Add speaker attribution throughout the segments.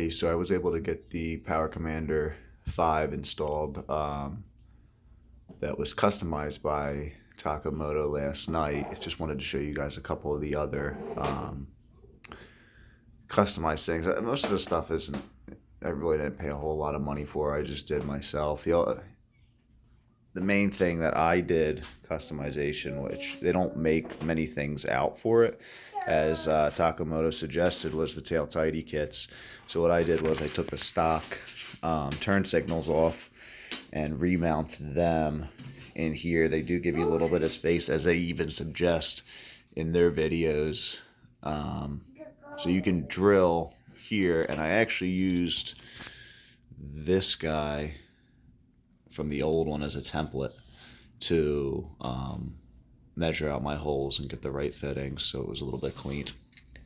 Speaker 1: So I was able to get the Power Commander V installed. That was customized by Taco Moto last night. I just wanted to show you guys a couple of the other customized things. Most of the stuff isn't. I really didn't pay a whole lot of money for. I just did myself. The main thing that I did customization, which they don't make many things out for it, as Taco Moto suggested, was the tail tidy kits. So what I did was I took the stock turn signals off and remounted them in here. They do give you a little bit of space, as they even suggest in their videos. So you can drill here, and I actually used this guy from the old one as a template to measure out my holes and get the right fittings, so it was a little bit a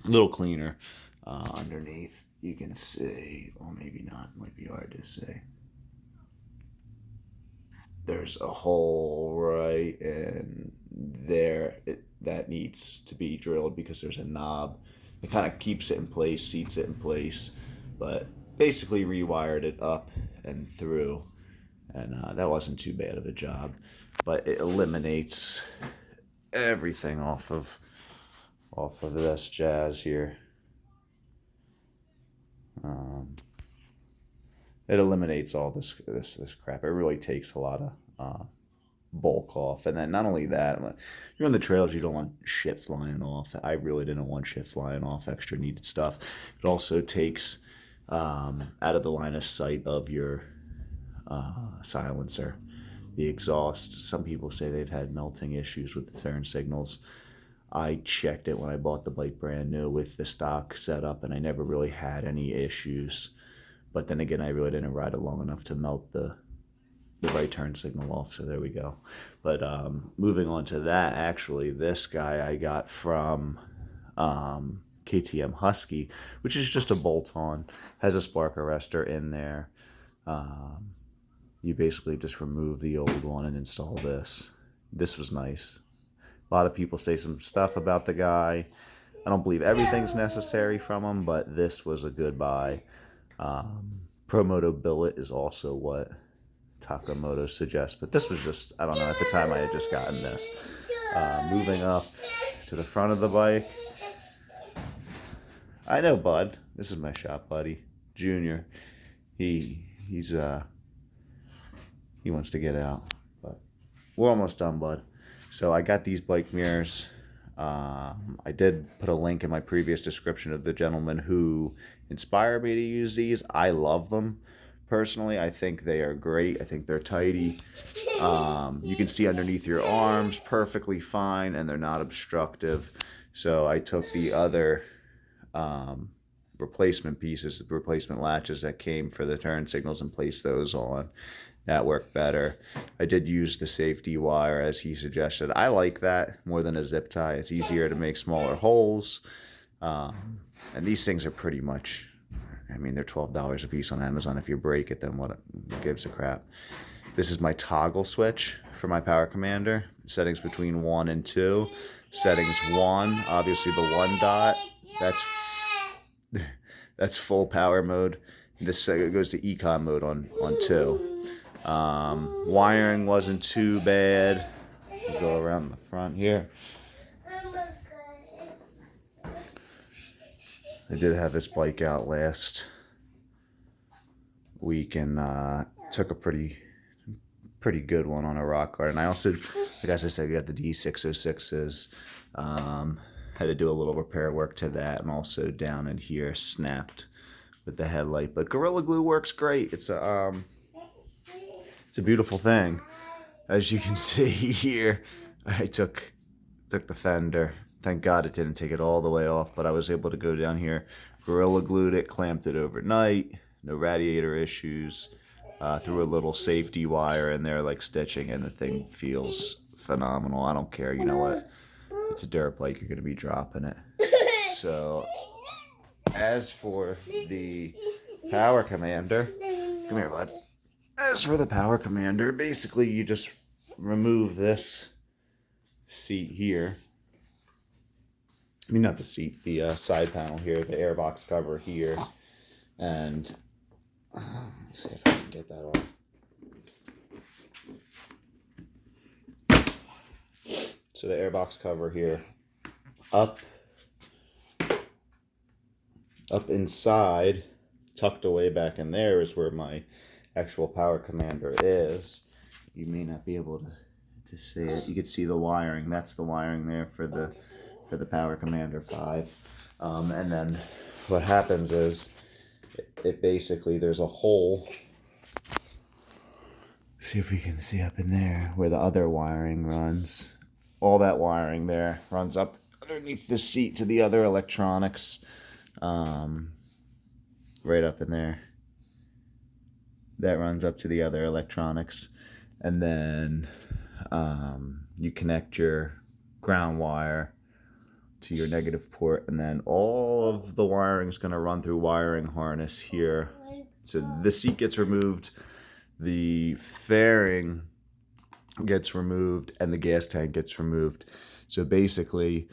Speaker 1: little cleaner. Underneath you can see, well, maybe not, might be hard to see, there's a hole right in there that needs to be drilled because there's a knob. It kind of keeps it in place, seats it in place, but basically rewired it up and through, and that wasn't too bad of a job. But it eliminates everything off of this jazz here. It eliminates all this crap. It really takes a lot of bulk off. And then not only that, you're on the trails, you don't want shit flying off. I really didn't want shit flying off, extra needed stuff. It also takes out of the line of sight of your silencer, the exhaust. Some people say they've had melting issues with the turn signals. I checked it when I bought the bike brand new with the stock setup, and I never really had any issues. But then again, I really didn't ride it long enough to melt the right turn signal off, so there we go. But moving on to that, actually, this guy I got from KTM Husky, which is just a bolt-on, has a spark arrestor in there. You basically just remove the old one and install this. This was nice. A lot of people say some stuff about the guy. I don't believe everything's necessary from him, but this was a good buy. Promoto billet is also what Taco Moto suggests, but this was just, I don't know, at the time I had just gotten this. Moving up to the front of the bike. I know Bud. This is my shop buddy, Junior. He wants to get out, but we're almost done, Bud. So I got these bike mirrors. I did put a link in my previous description of the gentleman who inspired me to use these. I love them. Personally, I think they are great. I think they're tidy. You can see underneath your arms perfectly fine, and they're not obstructive. So I took the other replacement pieces, the replacement latches that came for the turn signals, and placed those on. That worked better. I did use the safety wire as he suggested. I like that more than a zip tie. It's easier to make smaller holes. And these things are pretty much, I mean, they're $12 a piece on Amazon. If you break it, then what gives a crap? This is my toggle switch for my Power Commander. Settings between 1 and 2. Settings 1, obviously the 1 dot. That's full power mode. This goes to econ mode on 2. Wiring wasn't too bad. We'll go around the front here. I did have this bike out last week and took a pretty good one on a rock garden. I also, like as I said, we got the D606s. Had to do a little repair work to that, and also down in here snapped with the headlight. But Gorilla Glue works great. It's a beautiful thing. As you can see here, I took the fender. Thank God it didn't take it all the way off, but I was able to go down here, Gorilla Glued it, clamped it overnight, no radiator issues, threw a little safety wire in there like stitching, and the thing feels phenomenal. I don't care, you know what? It's a dirt bike, you're going to be dropping it. So, as for the Power Commander, come here, bud. As for the Power Commander, basically you just remove this seat here. I mean, not the seat, the side panel here, the airbox cover here. And let's see if I can get that off. So the airbox cover here, up inside, tucked away back in there is where my actual Power Commander is. You may not be able to see it. You can see the wiring. That's the wiring there for the Power Commander 5. And then what happens is it basically, there's a hole. See if we can see up in there where the other wiring runs. All that wiring there runs up underneath the seat to the other electronics. Right up in there. That runs up to the other electronics. And then you connect your ground wire to your negative port, and then all of the wiring is going to run through wiring harness here. So the seat gets removed, the fairing gets removed, and the gas tank gets removed. So basically,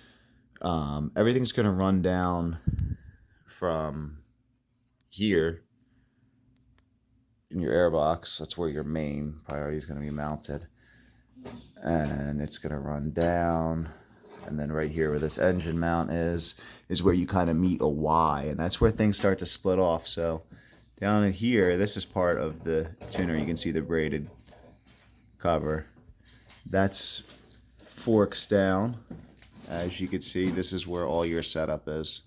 Speaker 1: everything's going to run down from here in your airbox. That's where your main priority is going to be mounted. And it's going to run down. And then right here where this engine mount is where you kind of meet a Y. And that's where things start to split off. So down in here, this is part of the tuner. You can see the braided cover. That's forks down. As you can see, this is where all your setup is.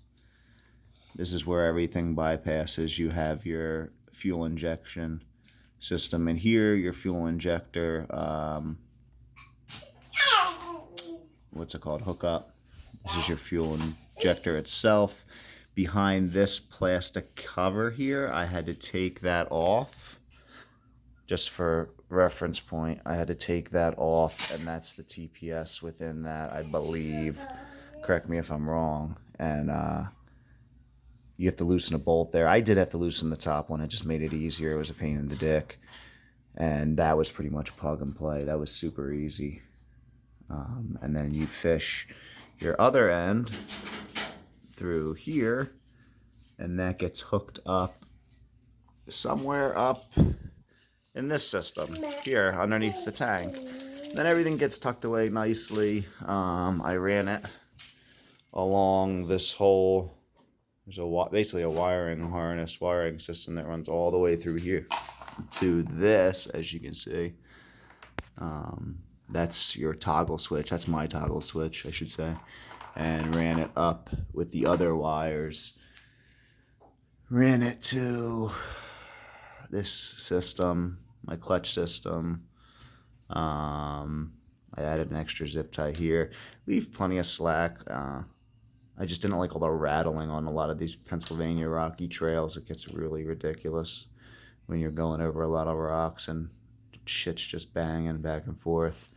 Speaker 1: This is where everything bypasses. You have your fuel injection system in here, your fuel injector, what's it called, hookup. This is your fuel injector itself. Behind this plastic cover here, I had to take that off. Just for reference point, I had to take that off, and that's the TPS within that, I believe. Correct me if I'm wrong. And you have to loosen a bolt there. I did have to loosen the top one. It just made it easier. It was a pain in the dick. And that was pretty much plug and play. That was super easy. And then you fish your other end through here, and that gets hooked up somewhere up in this system here underneath the tank. Then everything gets tucked away nicely. I ran it along this whole, there's basically a wiring harness, wiring system that runs all the way through here to this, as you can see. That's your toggle switch. That's my toggle switch, I should say. And ran it up with the other wires. Ran it to this system, my clutch system. I added an extra zip tie here. Leave plenty of slack. I just didn't like all the rattling on a lot of these Pennsylvania rocky trails. It gets really ridiculous when you're going over a lot of rocks and shit's just banging back and forth.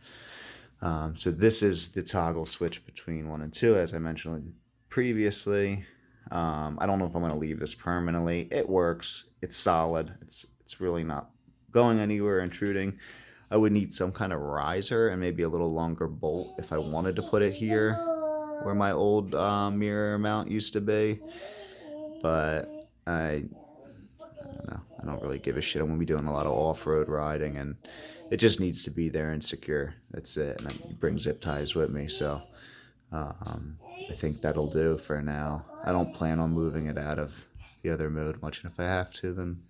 Speaker 1: So this is the toggle switch between 1 and 2, as I mentioned previously. I don't know if I'm going to leave this permanently. It works. It's solid. It's really not going anywhere, intruding. I would need some kind of riser and maybe a little longer bolt if I wanted to put it here where my old mirror mount used to be. But I don't know. I don't really give a shit. I'm going to be doing a lot of off-road riding, and it just needs to be there and secure. That's it. And I bring zip ties with me, so I think that'll do for now. I don't plan on moving it out of the other mode much, and if I have to, then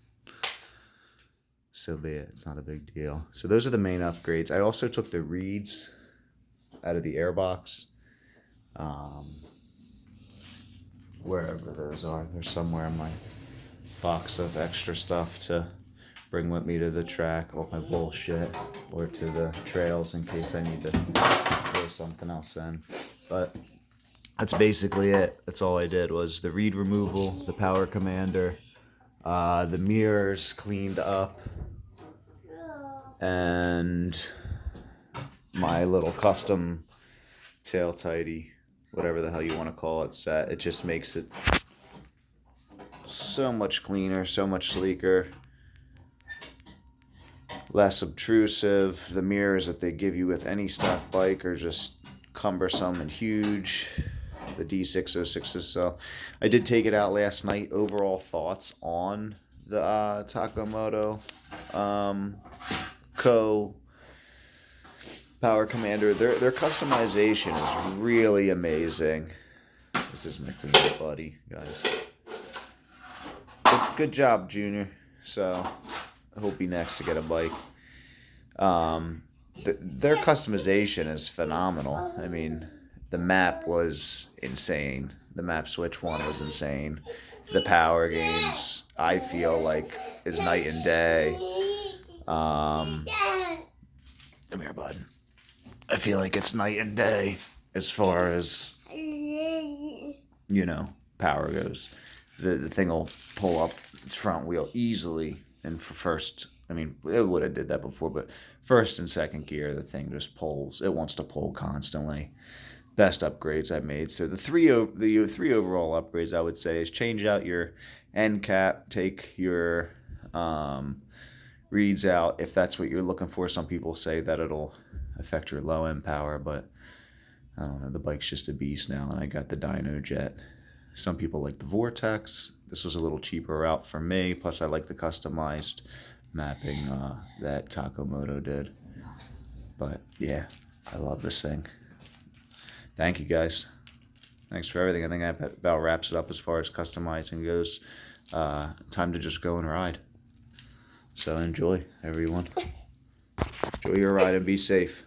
Speaker 1: so be it. It's not a big deal. So those are the main upgrades. I also took the reeds out of the airbox. Wherever those are. They're somewhere in my box of extra stuff to bring with me to the track, all my bullshit, or to the trails in case I need to throw something else in. But that's basically it. That's all I did was the reed removal, the Power Commander, the mirrors cleaned up, and my little custom tail tidy, whatever the hell you want to call it, set. It just makes it so much cleaner, so much sleeker, less obtrusive. The mirrors that they give you with any stock bike are just cumbersome and huge. the D606s. So I did take it out last night. Overall thoughts on the Taco Moto Co Power Commander. Their customization is really amazing. This is my cleanup buddy, guys. Good job, Junior. So he'll be next to get a bike. Their customization is phenomenal. I mean, the map was insane. The map switch one was insane. The power gains, I feel like, is night and day. Come here, bud. I feel like it's night and day as far as, you know, power goes. The thing will pull up its front wheel easily, and for first, I mean, it would have did that before, but first and second gear, the thing just pulls. It wants to pull constantly. Best upgrades I've made. So the three overall upgrades I would say is change out your end cap, take your reeds out if that's what you're looking for. Some people say that it'll affect your low end power, but I don't know. The bike's just a beast now, and I got the Dynojet. Some people like the Vortex. This was a little cheaper route for me. Plus, I like the customized mapping that Taco Moto did. But yeah, I love this thing. Thank you, guys. Thanks for everything. I think that about wraps it up as far as customizing goes. Time to just go and ride. So enjoy, everyone. Enjoy your ride and be safe.